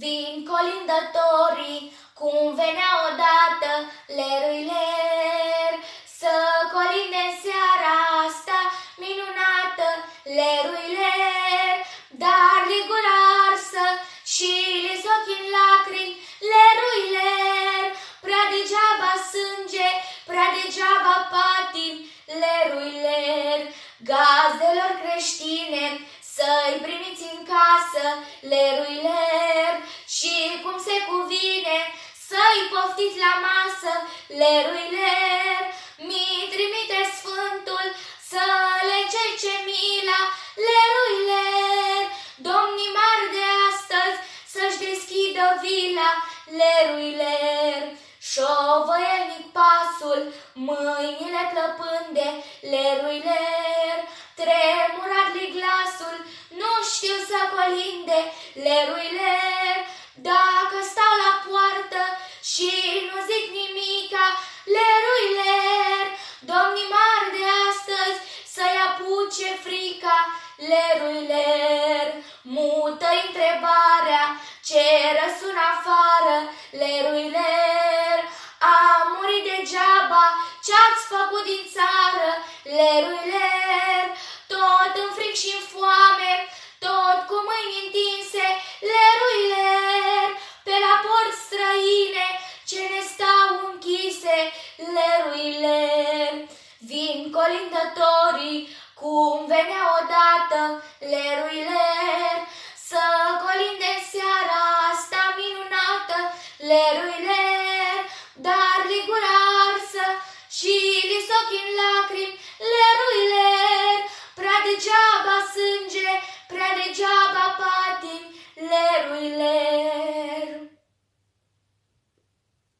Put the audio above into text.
Vin colindătorii, cum venea odată leruiler, să colinde în seara asta minunată leruiler. Dar li gura arsă și li ochii în lacrimi leruiler, prea degeaba sânge, prea degeaba patim leruiler. Gazdelor creștine să-i primiți în casă leruiler, și cum se cuvine să-i poftiți la masă leruiler. Mi trimite Sfântul să le încerce mila leruiler. Domnii mari de astăzi să-și deschidă vila leruiler. Șovăielnic pasul, mâinile plăpânde leruiler. Tremurat-li glasul, nu știu să colinde leruiler. Dacă stau la poartă și nu zic nimica leruiler, domnii mari de astăzi să-i apuce frica leruiler. Mută întrebarea ce răsună afară leruiler. A murit degeaba ce-ați făcut din țară leruiler. Tot în fric și în foame, tot cu mâini întinse leruiler. Pe la porți străine ce ne stau închise leruiler. Vin colindătorii, cum venea odată leruiler, să colinde seara asta minunată leruiler. Dar li gura arsă și li ochii în lacrimi leruiler, prea degeaba